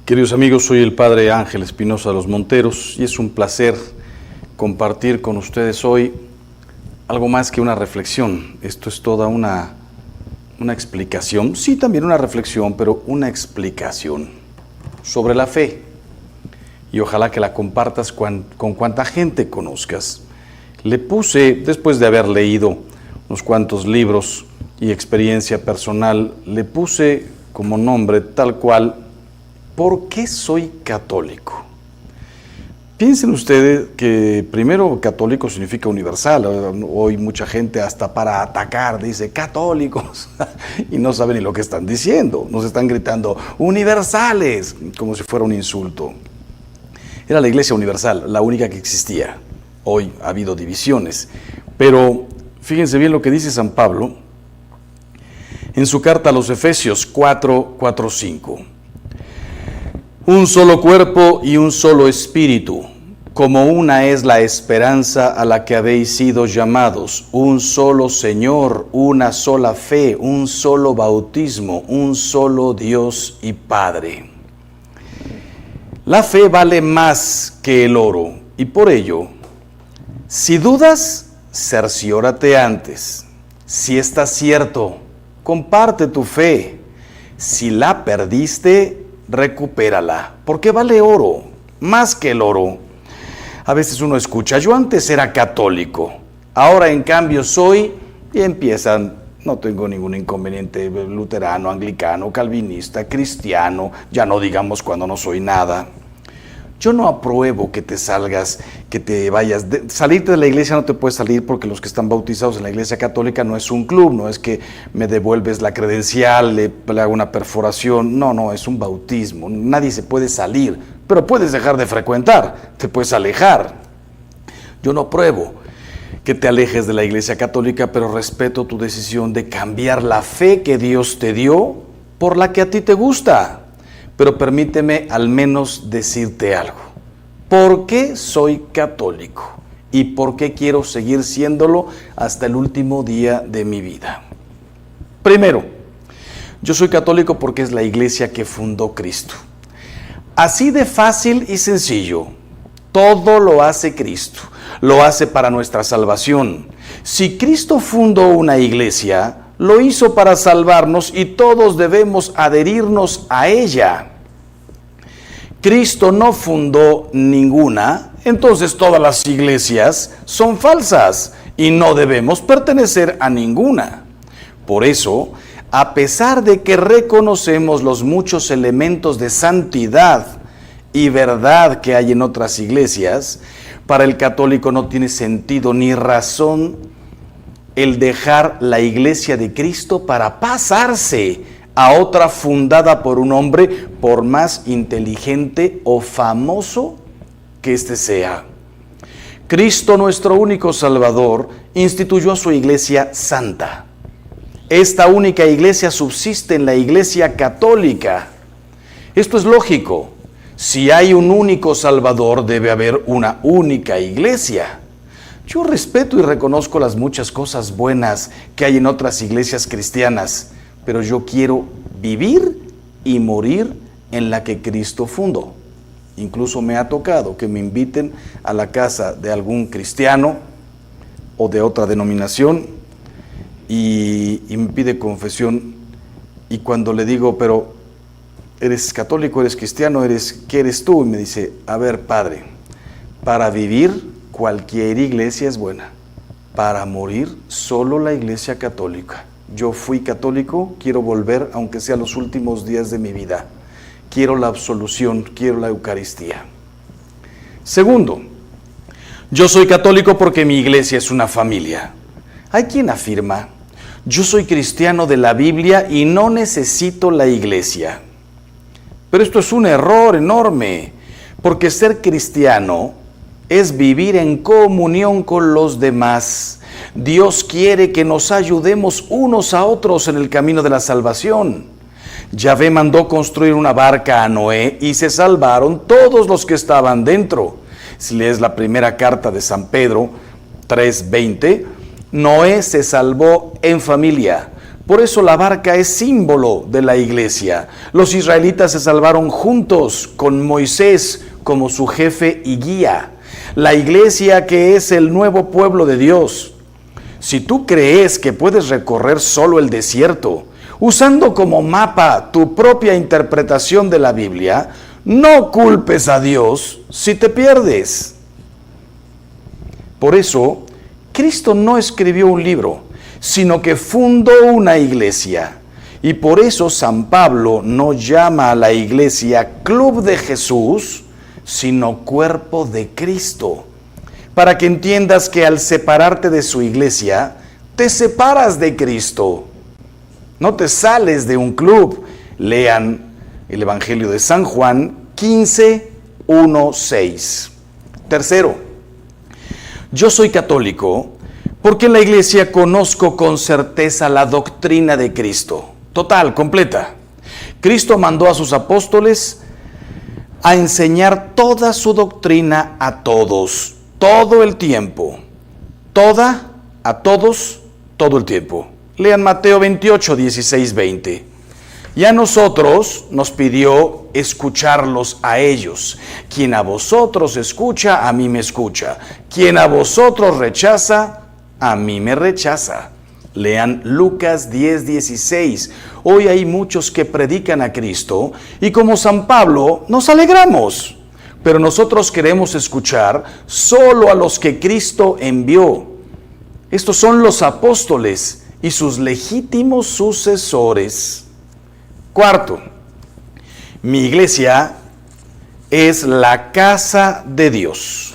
Queridos amigos, soy el Padre Ángel Espinosa de los Monteros y es un placer compartir con ustedes hoy algo más que una reflexión. Esto es toda una explicación, sí, también una reflexión, pero una explicación sobre la fe. Y ojalá que la compartas con cuanta gente conozcas. Le puse, después de haber leído unos cuantos libros y experiencia personal, le puse como nombre tal cual: ¿por qué soy católico? Piensen ustedes que primero católico significa universal. Hoy mucha gente hasta para atacar dice católicos y no saben ni lo que están diciendo. Nos están gritando universales como si fuera un insulto. Era la Iglesia universal, la única que existía. Hoy ha habido divisiones, pero fíjense bien lo que dice San Pablo en su carta a los Efesios 4:5. Un solo cuerpo y un solo espíritu, como una es la esperanza a la que habéis sido llamados, un solo Señor, una sola fe, un solo bautismo, un solo Dios y Padre. La fe vale más que el oro, y por ello, si dudas, cerciórate antes. Si está cierto, comparte tu fe. Si la perdiste, recupérala, porque vale oro, más que el oro. A veces uno escucha, yo antes era católico, ahora en cambio soy, y empiezan, no tengo ningún inconveniente, luterano, anglicano, calvinista, cristiano, ya no digamos cuando no soy nada. Yo no apruebo que te salgas, que te vayas. Salirte de la iglesia no te puedes salir porque los que están bautizados en la iglesia católica no es un club, no es que me devuelves la credencial, le hago una perforación, no, es un bautismo. Nadie se puede salir, pero puedes dejar de frecuentar, te puedes alejar. Yo no apruebo que te alejes de la iglesia católica, pero respeto tu decisión de cambiar la fe que Dios te dio por la que a ti te gusta. Pero permíteme al menos decirte algo. ¿Por qué soy católico? ¿Y por qué quiero seguir siéndolo hasta el último día de mi vida? Primero, yo soy católico porque es la iglesia que fundó Cristo. Así de fácil y sencillo. Todo lo hace Cristo. Lo hace para nuestra salvación. Si Cristo fundó una iglesia, lo hizo para salvarnos y todos debemos adherirnos a ella. Cristo no fundó ninguna, entonces todas las iglesias son falsas y no debemos pertenecer a ninguna. Por eso, a pesar de que reconocemos los muchos elementos de santidad y verdad que hay en otras iglesias, para el católico no tiene sentido ni razón el dejar la iglesia de Cristo para pasarse a otra fundada por un hombre, por más inteligente o famoso que éste sea. Cristo, nuestro único Salvador, instituyó su iglesia santa. Esta única iglesia subsiste en la iglesia católica. Esto es lógico. Si hay un único Salvador, debe haber una única iglesia. Yo respeto y reconozco las muchas cosas buenas que hay en otras iglesias cristianas, pero yo quiero vivir y morir en la que Cristo fundó. Incluso me ha tocado que me inviten a la casa de algún cristiano o de otra denominación y me pide confesión, y cuando le digo, pero ¿eres católico, eres cristiano, qué eres tú? Y me dice, a ver, padre, para vivir cualquier iglesia es buena, para morir solo la iglesia católica. Yo fui católico, quiero volver, aunque sea los últimos días de mi vida. Quiero la absolución, quiero la Eucaristía. Segundo, yo soy católico porque mi iglesia es una familia. Hay quien afirma, yo soy cristiano de la Biblia y no necesito la iglesia. Pero esto es un error enorme, porque ser cristiano es vivir en comunión con los demás. Dios quiere que nos ayudemos unos a otros en el camino de la salvación. Yahvé mandó construir una barca a Noé y se salvaron todos los que estaban dentro. Si lees la primera carta de San Pedro 3:20, Noé se salvó en familia. Por eso la barca es símbolo de la iglesia. Los israelitas se salvaron juntos con Moisés como su jefe y guía. La iglesia que es el nuevo pueblo de Dios. Si tú crees que puedes recorrer solo el desierto, usando como mapa tu propia interpretación de la Biblia, no culpes a Dios si te pierdes. Por eso, Cristo no escribió un libro, sino que fundó una iglesia. Y por eso San Pablo no llama a la iglesia Club de Jesús, sino Cuerpo de Cristo. Para que entiendas que al separarte de su iglesia, te separas de Cristo. No te sales de un club. Lean el Evangelio de San Juan 15, 1, 6. Tercero, yo soy católico porque en la iglesia conozco con certeza la doctrina de Cristo. Total, completa. Cristo mandó a sus apóstoles a enseñar toda su doctrina a todos, todo el tiempo. Toda, a todos, todo el tiempo. Lean Mateo 28, 16, 20. Y a nosotros nos pidió escucharlos a ellos. Quien a vosotros escucha, a mí me escucha. Quien a vosotros rechaza, a mí me rechaza. Lean Lucas 10, 16. Hoy hay muchos que predican a Cristo y como San Pablo nos alegramos. Pero nosotros queremos escuchar solo a los que Cristo envió. Estos son los apóstoles y sus legítimos sucesores. Cuarto, mi iglesia es la casa de Dios.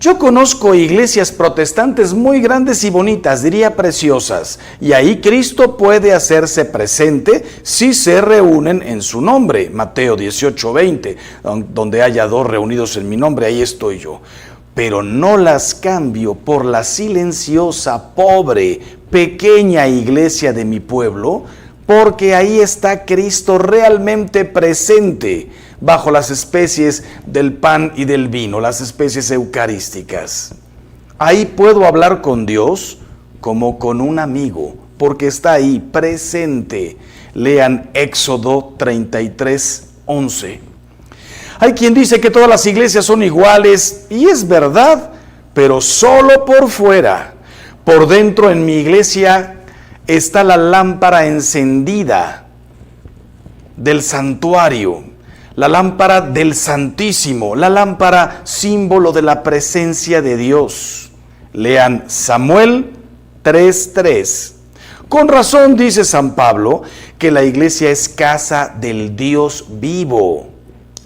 Yo conozco iglesias protestantes muy grandes y bonitas, diría preciosas, y ahí Cristo puede hacerse presente si se reúnen en su nombre. Mateo 18, 20, donde haya dos reunidos en mi nombre, ahí estoy yo. Pero no las cambio por la silenciosa, pobre, pequeña iglesia de mi pueblo, porque ahí está Cristo realmente presente, bajo las especies del pan y del vino, las especies eucarísticas. Ahí puedo hablar con Dios como con un amigo, porque está ahí presente. Lean Éxodo 33, 11. Hay quien dice que todas las iglesias son iguales, y es verdad, pero solo por fuera. Por dentro en mi iglesia está la lámpara encendida del santuario, la lámpara del Santísimo, la lámpara símbolo de la presencia de Dios. Lean Samuel 3:3. Con razón dice San Pablo que la iglesia es casa del Dios vivo.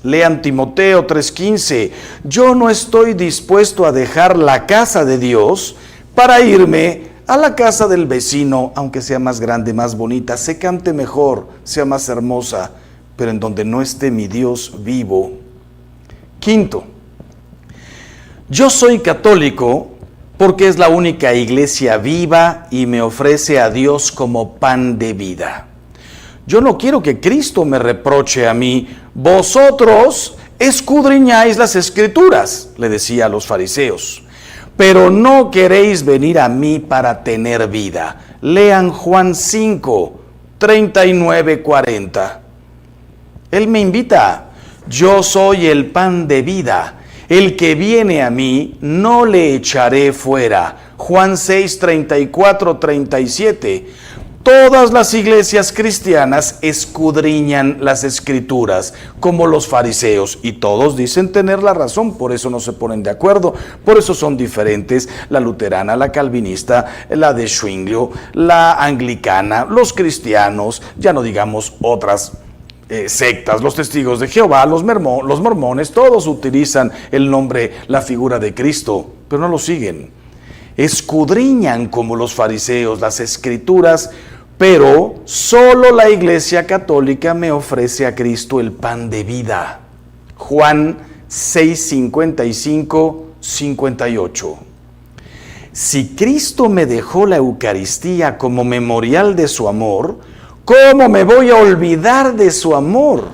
Lean Timoteo 3:15. Yo no estoy dispuesto a dejar la casa de Dios para irme a la casa del vecino, aunque sea más grande, más bonita, se cante mejor, sea más hermosa, pero en donde no esté mi Dios vivo. Quinto, yo soy católico porque es la única iglesia viva y me ofrece a Dios como pan de vida. Yo no quiero que Cristo me reproche a mí. Vosotros escudriñáis las Escrituras, le decía a los fariseos, pero no queréis venir a mí para tener vida. Lean Juan 5, 39, 40. Él me invita, yo soy el pan de vida, el que viene a mí no le echaré fuera. Juan 6, 34, 37. Todas las iglesias cristianas escudriñan las Escrituras como los fariseos y todos dicen tener la razón, por eso no se ponen de acuerdo, por eso son diferentes, la luterana, la calvinista, la de Zwinglio, la anglicana, los cristianos, ya no digamos otras sectas, los testigos de Jehová, los mormones, todos utilizan el nombre, la figura de Cristo, pero no lo siguen. Escudriñan como los fariseos las Escrituras, pero solo la Iglesia Católica me ofrece a Cristo el pan de vida. Juan 6, 55, 58. Si Cristo me dejó la Eucaristía como memorial de su amor, ¿cómo me voy a olvidar de su amor?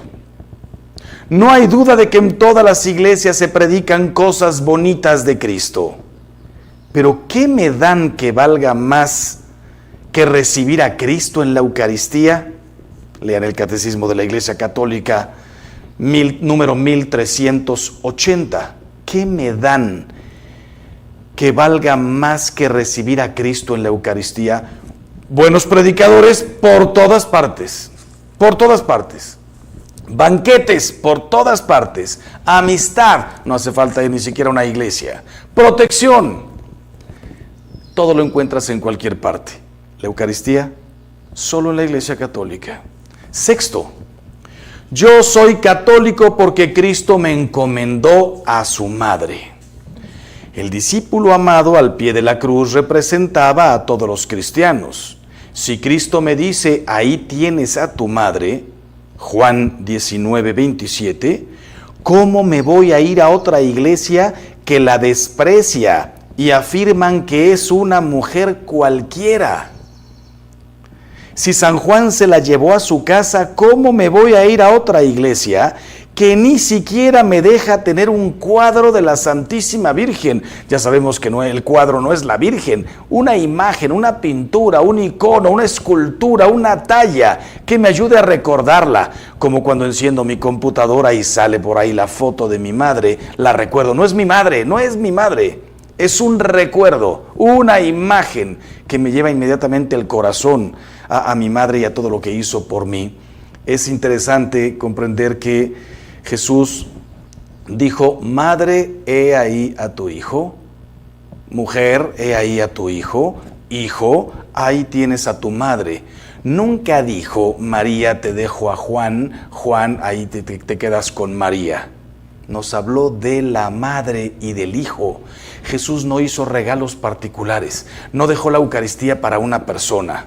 No hay duda de que en todas las iglesias se predican cosas bonitas de Cristo. Pero ¿qué me dan que valga más que recibir a Cristo en la Eucaristía? Lean el Catecismo de la Iglesia Católica, número 1380. ¿Qué me dan que valga más que recibir a Cristo en la Eucaristía? Buenos predicadores por todas partes, banquetes por todas partes, amistad, no hace falta ir ni siquiera a una iglesia, protección, todo lo encuentras en cualquier parte. La Eucaristía, solo en la Iglesia Católica. Sexto, yo soy católico porque Cristo me encomendó a su madre. El discípulo amado al pie de la cruz representaba a todos los cristianos. Si Cristo me dice, ahí tienes a tu madre, Juan 19:27, ¿cómo me voy a ir a otra iglesia que la desprecia y afirman que es una mujer cualquiera? Si San Juan se la llevó a su casa, ¿cómo me voy a ir a otra iglesia que ni siquiera me deja tener un cuadro de la Santísima Virgen? Ya sabemos que el cuadro no es la Virgen, una imagen, una pintura, un icono, una escultura, una talla que me ayude a recordarla, como cuando enciendo mi computadora y sale por ahí la foto de mi madre, la recuerdo. No es mi madre, es un recuerdo, una imagen que me lleva inmediatamente el corazón a mi madre y a todo lo que hizo por mí. Es interesante comprender que Jesús dijo, madre, he ahí a tu hijo, mujer, he ahí a tu hijo, hijo, ahí tienes a tu madre. Nunca dijo, María, te dejo a Juan, Juan, ahí te quedas con María. Nos habló de la madre y del hijo. Jesús no hizo regalos particulares, no dejó la Eucaristía para una persona,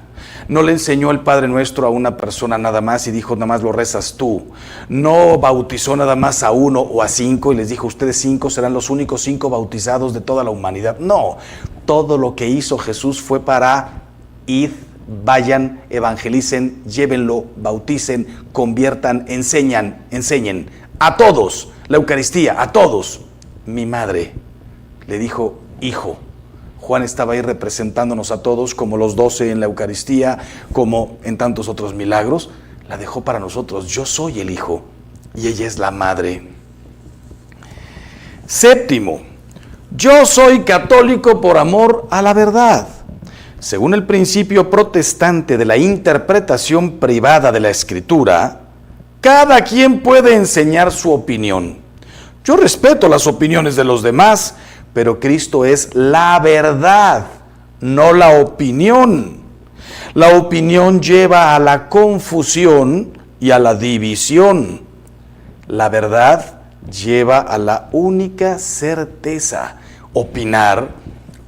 no le enseñó el Padre Nuestro a una persona nada más y dijo, nada más lo rezas tú, no bautizó nada más a 1 o a 5 y les dijo, ustedes 5 serán los únicos 5 bautizados de toda la humanidad. No, todo lo que hizo Jesús fue para id, vayan, evangelicen, llévenlo, bauticen, conviertan, enseñen a todos, la Eucaristía, a todos. Mi madre le dijo, hijo. Juan estaba ahí representándonos a todos, como los 12 en la Eucaristía, como en tantos otros milagros. La dejó para nosotros. Yo soy el hijo y ella es la madre. Séptimo, yo soy católico por amor a la verdad. Según el principio protestante de la interpretación privada de la Escritura, cada quien puede enseñar su opinión. Yo respeto las opiniones de los demás, pero Cristo es la verdad, no la opinión. La opinión lleva a la confusión y a la división. La verdad lleva a la única certeza. Opinar,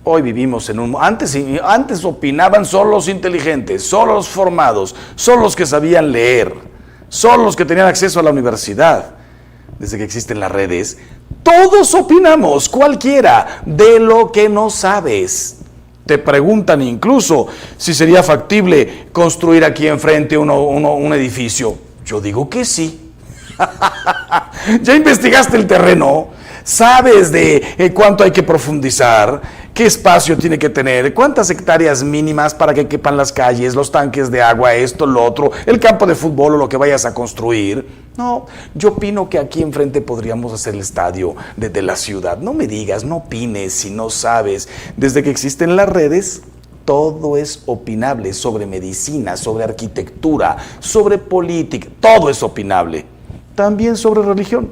hoy vivimos en un... Antes opinaban solo los inteligentes, solo los formados, solo los que sabían leer, solo los que tenían acceso a la universidad. Desde que existen las redes, todos opinamos, cualquiera, de lo que no sabes. Te preguntan incluso si sería factible construir aquí enfrente un edificio. Yo digo que sí. ¿Ya investigaste el terreno? ¿Sabes de cuánto hay que profundizar? ¿Qué espacio tiene que tener? ¿Cuántas hectáreas mínimas para que quepan las calles, los tanques de agua, esto, lo otro, el campo de fútbol o lo que vayas a construir? No, yo opino que aquí enfrente podríamos hacer el estadio de la ciudad. No me digas, no opines si no sabes. Desde que existen las redes, todo es opinable, sobre medicina, sobre arquitectura, sobre política, todo es opinable. También sobre religión.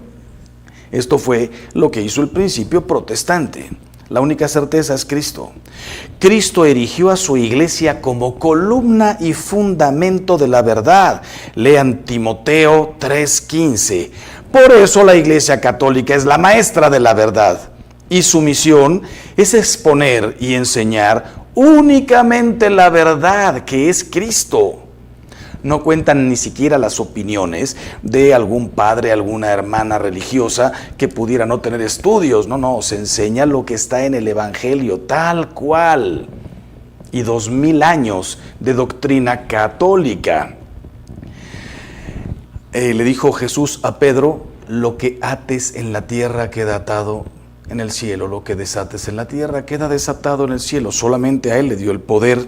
Esto fue lo que hizo el principio protestante. La única certeza es Cristo. Cristo erigió a su iglesia como columna y fundamento de la verdad. Lean Timoteo 3:15. Por eso la Iglesia Católica es la maestra de la verdad. Y su misión es exponer y enseñar únicamente la verdad, que es Cristo. No cuentan ni siquiera las opiniones de algún padre, alguna hermana religiosa que pudiera no tener estudios. No, se enseña lo que está en el Evangelio, tal cual. Y 2000 años de doctrina católica. Le dijo Jesús a Pedro, lo que ates en la tierra queda atado en el cielo, lo que desates en la tierra queda desatado en el cielo. Solamente a él le dio el poder.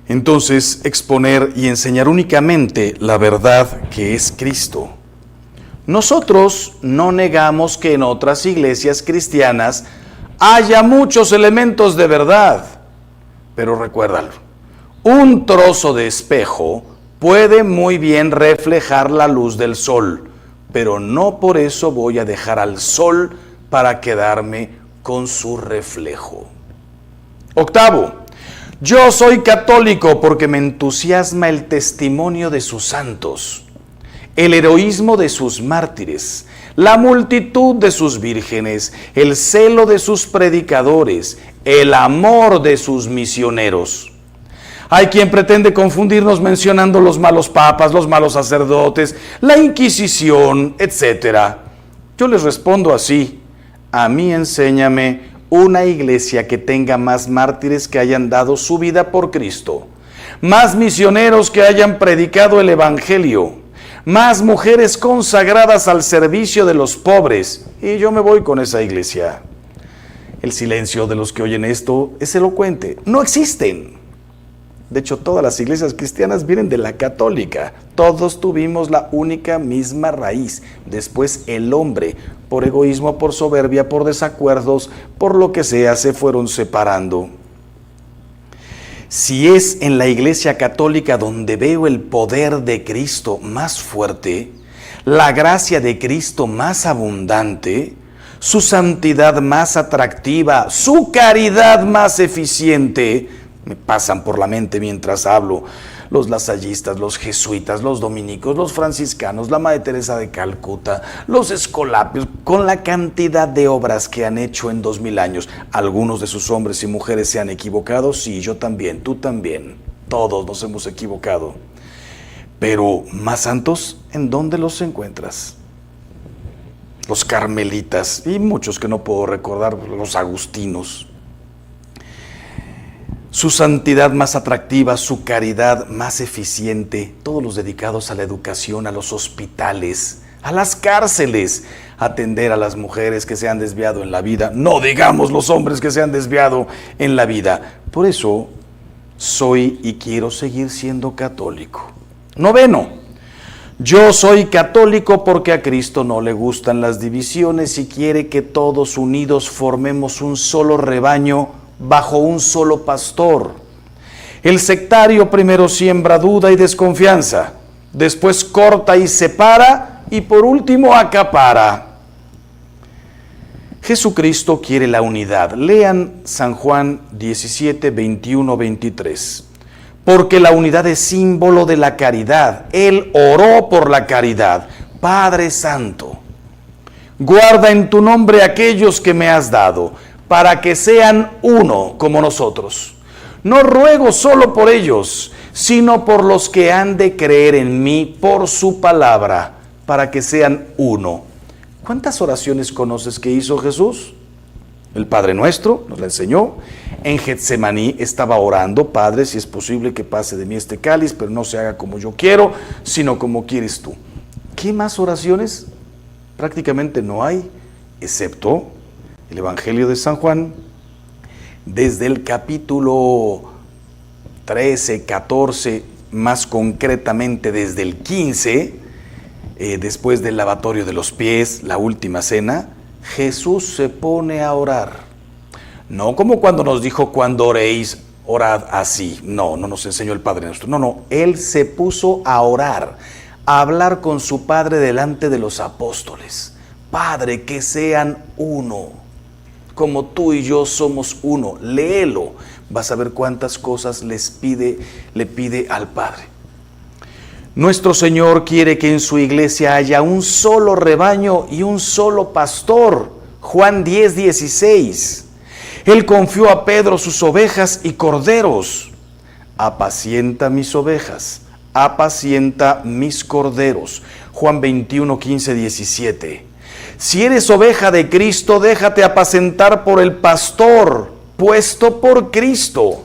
entonces exponer y enseñar únicamente la verdad que es Cristo. Nosotros no negamos que en otras iglesias cristianas haya muchos elementos de verdad, pero recuérdalo, un trozo de espejo puede muy bien reflejar la luz del sol, pero no por eso voy a dejar al sol para quedarme con su reflejo. Octavo, yo soy católico porque me entusiasma el testimonio de sus santos, el heroísmo de sus mártires, la multitud de sus vírgenes, el celo de sus predicadores, el amor de sus misioneros. Hay quien pretende confundirnos mencionando los malos papas, los malos sacerdotes, la Inquisición, etc. Yo les respondo así: a mí enséñame una iglesia que tenga más mártires que hayan dado su vida por Cristo, más misioneros que hayan predicado el Evangelio, más mujeres consagradas al servicio de los pobres, y yo me voy con esa iglesia. El silencio de los que oyen esto es elocuente. No existen. De hecho, todas las iglesias cristianas vienen de la católica. Todos tuvimos la única misma raíz. Después el hombre, por egoísmo, por soberbia, por desacuerdos, por lo que sea, se fueron separando. Si es en la iglesia católica donde veo el poder de Cristo más fuerte, la gracia de Cristo más abundante, su santidad más atractiva, su caridad más eficiente, me pasan por la mente mientras hablo: los lasallistas, los jesuitas, los dominicos, los franciscanos, la Madre Teresa de Calcuta, los escolapios, con la cantidad de obras que han hecho en 2000 años. Algunos de sus hombres y mujeres se han equivocado, sí, yo también, tú también, todos nos hemos equivocado. Pero más santos, ¿en dónde los encuentras? Los carmelitas y muchos que no puedo recordar, los agustinos. Su santidad más atractiva, su caridad más eficiente, todos los dedicados a la educación, a los hospitales, a las cárceles, atender a las mujeres que se han desviado en la vida, no digamos los hombres que se han desviado en la vida. Por eso soy y quiero seguir siendo católico. Noveno, yo soy católico porque a Cristo no le gustan las divisiones y quiere que todos unidos formemos un solo rebaño bajo un solo pastor. El sectario primero siembra duda y desconfianza, después corta y separa y por último acapara. Jesucristo quiere la unidad. Lean San Juan 17, 21, 23. Porque la unidad es símbolo de la caridad. Él oró por la caridad. Padre Santo, guarda en tu nombre aquellos que me has dado, para que sean uno como nosotros. No ruego solo por ellos, sino por los que han de creer en mí por su palabra, para que sean uno. ¿Cuántas oraciones conoces que hizo Jesús? El Padre Nuestro nos la enseñó. En Getsemaní estaba orando: Padre, si es posible que pase de mí este cáliz, pero no se haga como yo quiero, sino como quieres tú. ¿Qué más oraciones? Prácticamente no hay, excepto el Evangelio de San Juan, desde el capítulo 13, 14, más concretamente desde el 15, después del lavatorio de los pies, la última cena, Jesús se pone a orar. No como cuando nos dijo: cuando oréis, orad así. No nos enseñó el Padre Nuestro. No, Él se puso a orar, a hablar con su Padre delante de los apóstoles. Padre, que sean uno, como tú y yo somos uno. Léelo, vas a ver cuántas cosas le pide al Padre. Nuestro Señor quiere que en su iglesia haya un solo rebaño y un solo pastor. Juan 10, 16. Él confió a Pedro sus ovejas y corderos. Apacienta mis ovejas, apacienta mis corderos. Juan 21, 15, 17. Si eres oveja de Cristo, déjate apacentar por el pastor puesto por Cristo.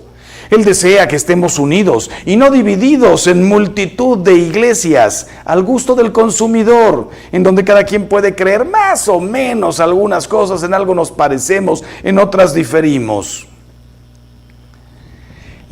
Él desea que estemos unidos y no divididos en multitud de iglesias al gusto del consumidor, en donde cada quien puede creer más o menos algunas cosas. En algo nos parecemos, en otras diferimos.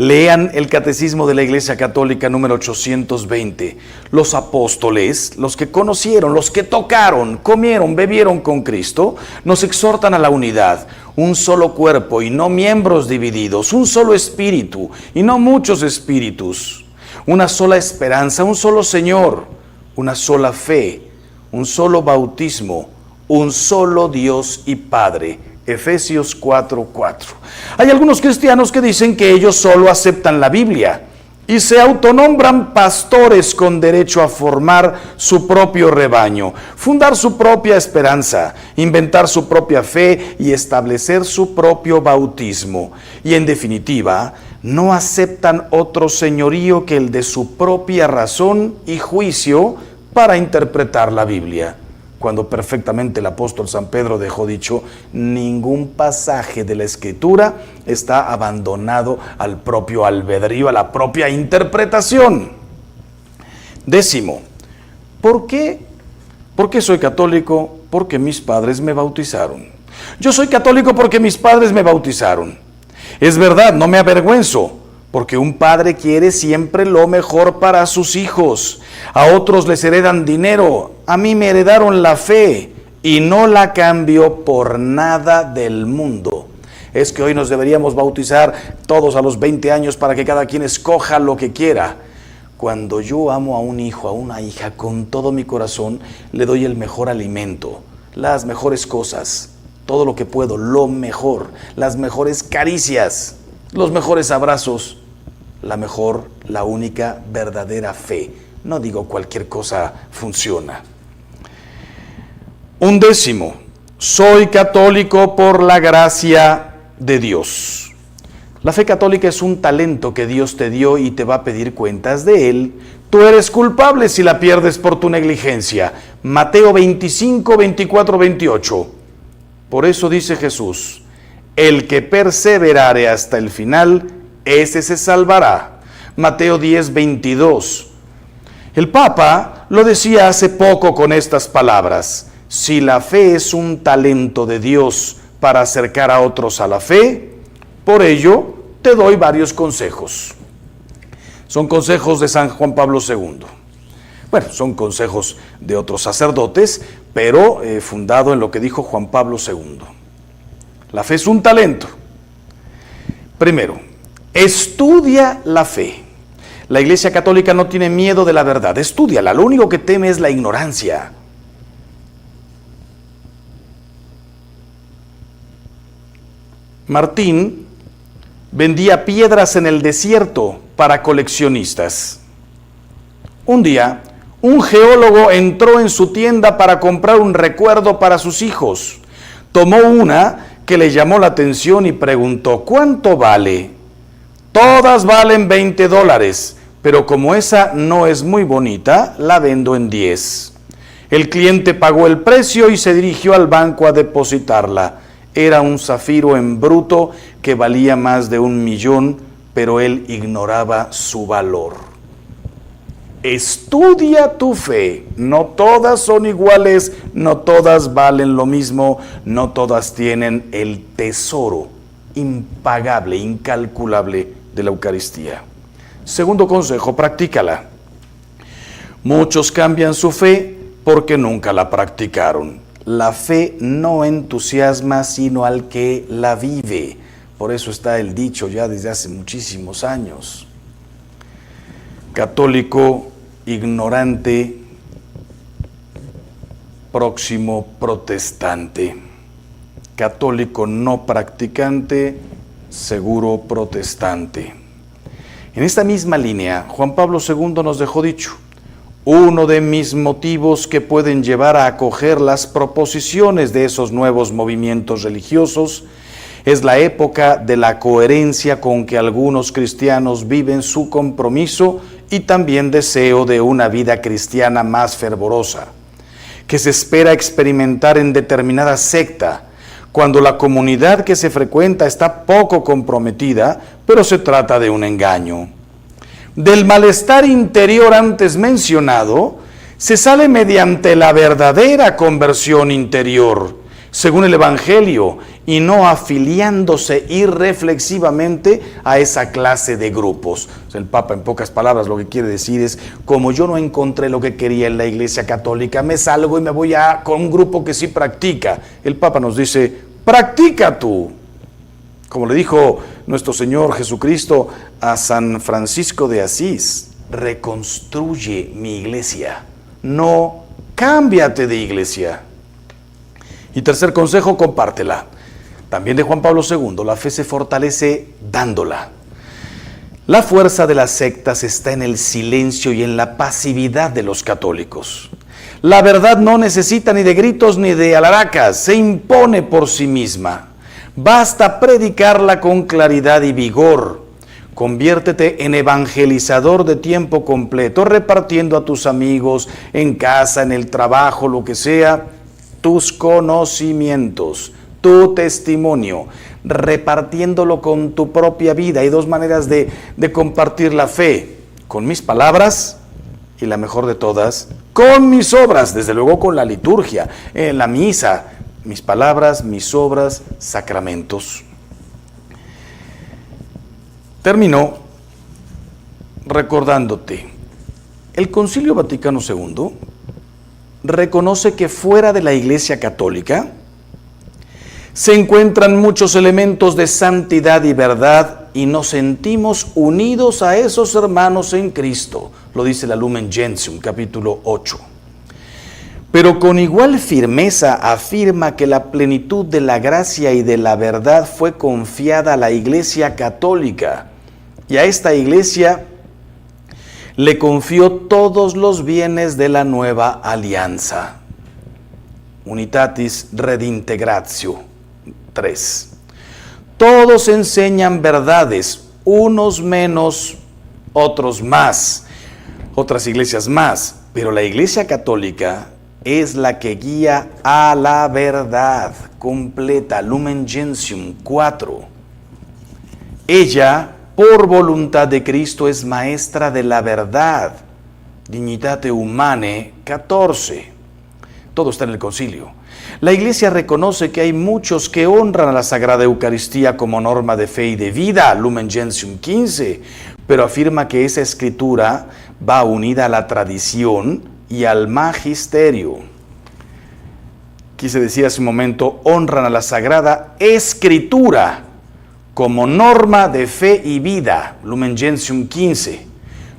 Lean el Catecismo de la Iglesia Católica número 820. Los apóstoles, los que conocieron, los que tocaron, comieron, bebieron con Cristo, nos exhortan a la unidad. Un solo cuerpo y no miembros divididos, un solo espíritu y no muchos espíritus, una sola esperanza, un solo Señor, una sola fe, un solo bautismo, un solo Dios y Padre. Efesios 4:4. Hay algunos cristianos que dicen que ellos solo aceptan la Biblia y se autonombran pastores con derecho a formar su propio rebaño, fundar su propia esperanza, inventar su propia fe y establecer su propio bautismo. Y en definitiva, no aceptan otro señorío que el de su propia razón y juicio para interpretar la Biblia. Cuando perfectamente el apóstol San Pedro dejó dicho, ningún pasaje de la Escritura está abandonado al propio albedrío, a la propia interpretación. 10. ¿Por qué? ¿Por qué soy católico? Porque mis padres me bautizaron. Yo soy católico porque mis padres me bautizaron. Es verdad, no me avergüenzo, porque un padre quiere siempre lo mejor para sus hijos. A otros les heredan dinero, a mí me heredaron la fe y no la cambio por nada del mundo. Es que hoy nos deberíamos bautizar todos a los 20 años para que cada quien escoja lo que quiera. Cuando yo amo a un hijo, a una hija, con todo mi corazón, le doy el mejor alimento, las mejores cosas, todo lo que puedo, lo mejor, las mejores caricias, los mejores abrazos, la mejor, la única, verdadera fe. No digo cualquier cosa funciona. 11. Soy católico por la gracia de Dios. La fe católica es un talento que Dios te dio y te va a pedir cuentas de él. Tú eres culpable si la pierdes por tu negligencia. Mateo 25, 24, 28. Por eso dice Jesús, el que perseverare hasta el final, ese se salvará. Mateo 10, 22. El Papa lo decía hace poco con estas palabras: si la fe es un talento de Dios para acercar a otros a la fe, por ello te doy varios consejos. Son consejos de San Juan Pablo II. Bueno, son consejos de otros sacerdotes, pero fundado en lo que dijo Juan Pablo II. La fe es un talento. Primero, estudia la fe. La Iglesia Católica no tiene miedo de la verdad, estúdiala, lo único que teme es la ignorancia. Martín vendía piedras en el desierto para coleccionistas. Un día, un geólogo entró en su tienda para comprar un recuerdo para sus hijos. Tomó una que le llamó la atención y preguntó, ¿cuánto vale? Todas valen $20, pero como esa no es muy bonita, la vendo en 10. El cliente pagó el precio y se dirigió al banco a depositarla. Era un zafiro en bruto que valía más de $1 millón, pero él ignoraba su valor. Estudia tu fe. No todas son iguales, no todas valen lo mismo, no todas tienen el tesoro impagable, incalculable de la Eucaristía. Segundo consejo, practícala. Muchos cambian su fe porque nunca la practicaron. La fe no entusiasma sino al que la vive. Por eso está el dicho ya desde hace muchísimos años. Católico ignorante, próximo protestante. Católico no practicante, seguro protestante. En esta misma línea, Juan Pablo II nos dejó dicho, uno de mis motivos que pueden llevar a acoger las proposiciones de esos nuevos movimientos religiosos es la época de la coherencia con que algunos cristianos viven su compromiso y también deseo de una vida cristiana más fervorosa, que se espera experimentar en determinada secta, cuando la comunidad que se frecuenta está poco comprometida, pero se trata de un engaño. Del malestar interior antes mencionado, se sale mediante la verdadera conversión interior, según el Evangelio, y no afiliándose irreflexivamente a esa clase de grupos. O sea, el Papa, en pocas palabras, lo que quiere decir es, como yo no encontré lo que quería en la Iglesia Católica, me salgo y me voy con un grupo que sí practica. El Papa nos dice, practica tú. Como le dijo nuestro Señor Jesucristo a San Francisco de Asís, reconstruye mi iglesia, no cámbiate de iglesia. Y tercer consejo, compártela. También de Juan Pablo II, la fe se fortalece dándola. La fuerza de las sectas está en el silencio y en la pasividad de los católicos. La verdad no necesita ni de gritos ni de alharacas, se impone por sí misma. Basta predicarla con claridad y vigor. Conviértete en evangelizador de tiempo completo, repartiendo a tus amigos, en casa, en el trabajo, lo que sea, tus conocimientos, tu testimonio, repartiéndolo con tu propia vida. Hay dos maneras de compartir la fe: con mis palabras y, la mejor de todas, con mis obras, desde luego con la liturgia, en la misa, mis palabras, mis obras, sacramentos. Termino recordándote, el Concilio Vaticano II reconoce que fuera de la Iglesia Católica se encuentran muchos elementos de santidad y verdad y nos sentimos unidos a esos hermanos en Cristo, lo dice la Lumen Gentium, capítulo 8. Pero con igual firmeza afirma que la plenitud de la gracia y de la verdad fue confiada a la Iglesia Católica, y a esta Iglesia le confió todos los bienes de la nueva alianza. Unitatis Redintegratio 3. Todos enseñan verdades, unos menos, otros más, otras iglesias más, pero la Iglesia Católica es la que guía a la verdad completa. Lumen Gentium 4. Ella, por voluntad de Cristo, es maestra de la verdad. Dignitate Humanae 14. Todo está en el concilio. La Iglesia reconoce que hay muchos que honran a la Sagrada Eucaristía como norma de fe y de vida, Lumen Gentium 15, pero afirma que esa escritura va unida a la tradición y al magisterio. Quise decir hace un momento, honran a la Sagrada Escritura como norma de fe y vida, Lumen Gentium 15,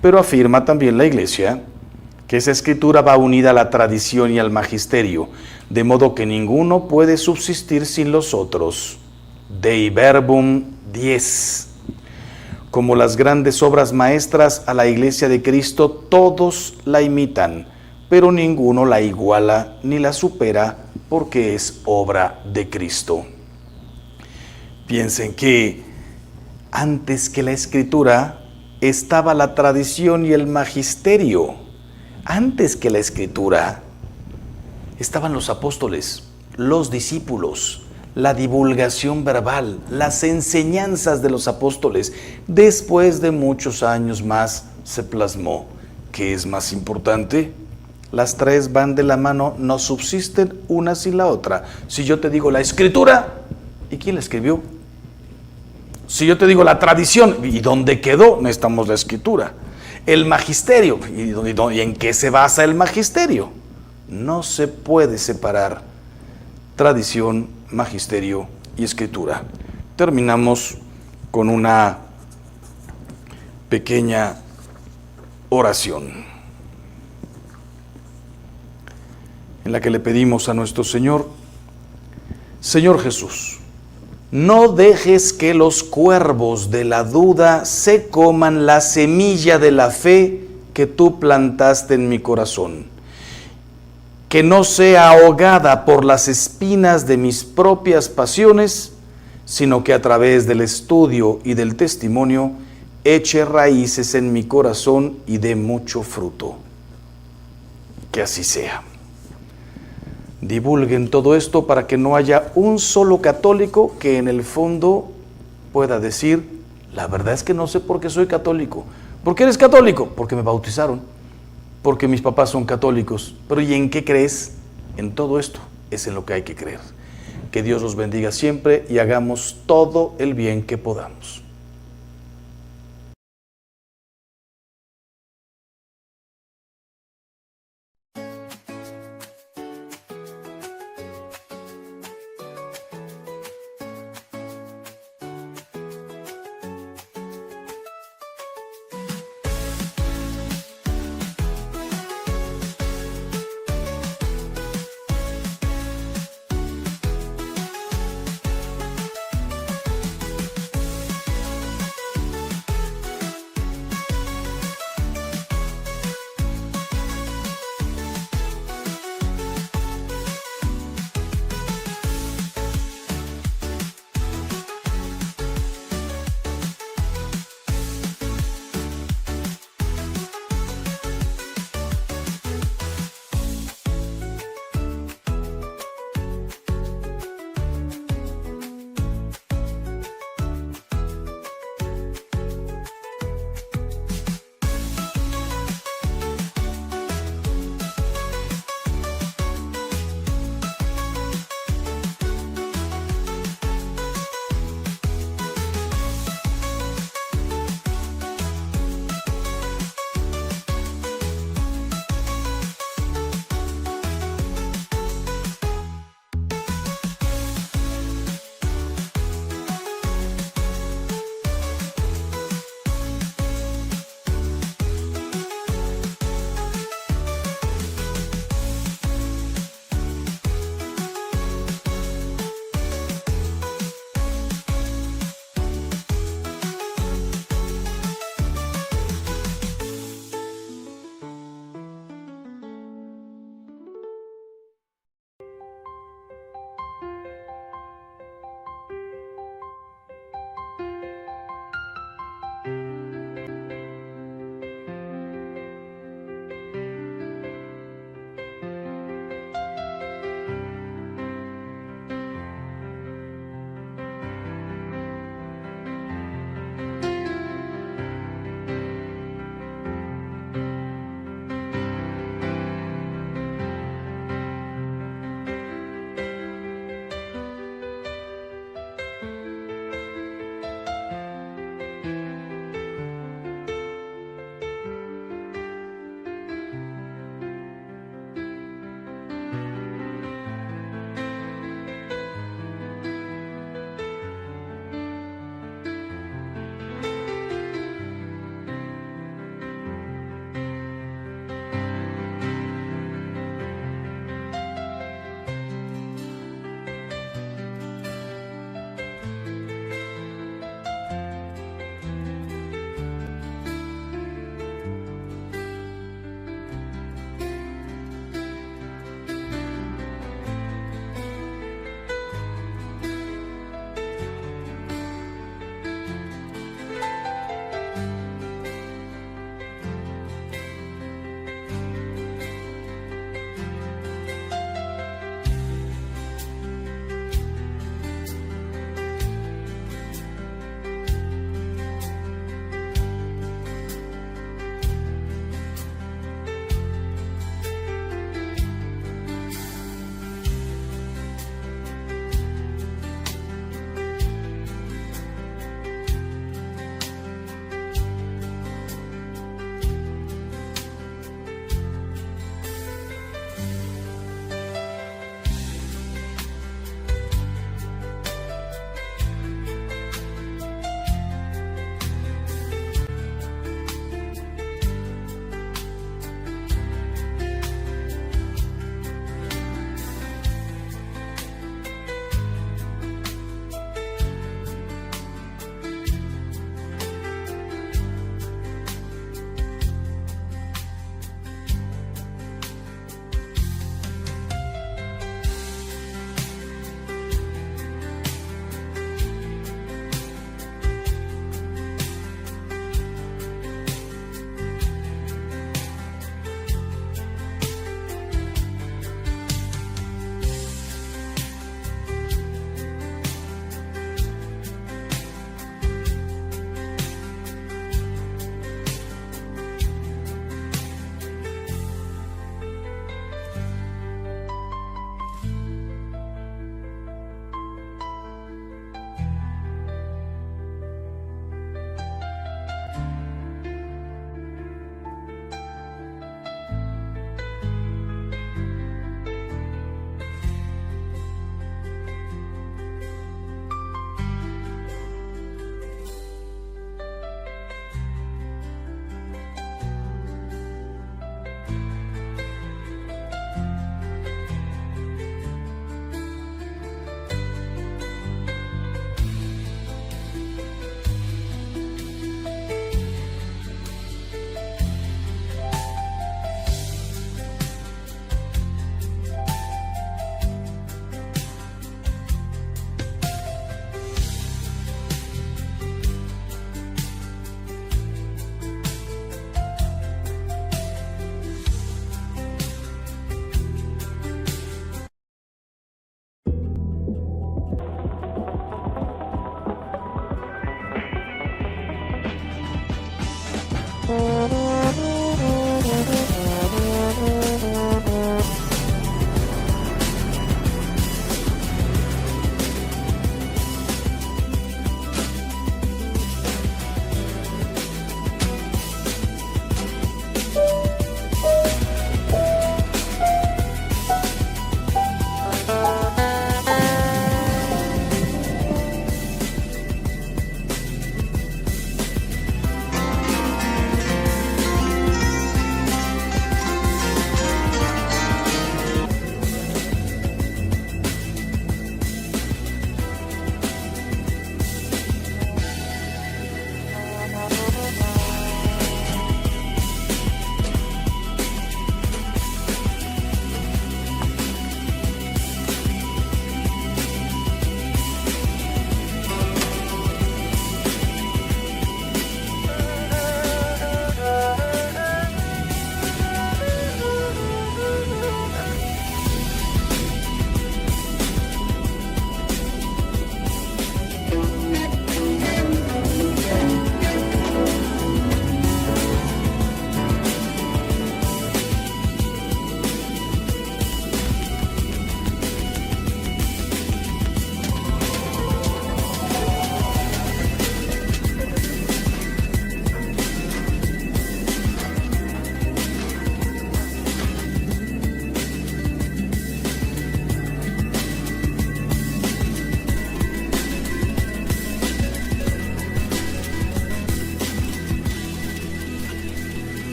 pero afirma también la Iglesia que esa escritura va unida a la tradición y al magisterio, de modo que ninguno puede subsistir sin los otros. Dei Verbum 10. Como las grandes obras maestras a la Iglesia de Cristo, todos la imitan, pero ninguno la iguala ni la supera porque es obra de Cristo. Piensen que antes que la Escritura estaba la tradición y el magisterio. Antes que la Escritura estaban los apóstoles, los discípulos, la divulgación verbal, las enseñanzas de los apóstoles. Después de muchos años más se plasmó. ¿Qué es más importante? Las tres van de la mano, no subsisten una sin la otra. Si yo te digo la Escritura, ¿y quién la escribió? Si yo te digo la tradición, ¿y dónde quedó? Necesitamos la Escritura. El magisterio, ¿y en qué se basa el magisterio? No se puede separar tradición, magisterio y Escritura. Terminamos con una pequeña oración en la que le pedimos a nuestro Señor: Señor Jesús, no dejes que los cuervos de la duda se coman la semilla de la fe que tú plantaste en mi corazón, que no sea ahogada por las espinas de mis propias pasiones, sino que a través del estudio y del testimonio eche raíces en mi corazón y dé mucho fruto. Que así sea. Divulguen todo esto para que no haya un solo católico que en el fondo pueda decir: la verdad es que no sé por qué soy católico. ¿Por qué eres católico? Porque me bautizaron, porque mis papás son católicos. Pero ¿y en qué crees? En todo esto es en lo que hay que creer. Que Dios los bendiga siempre y hagamos todo el bien que podamos.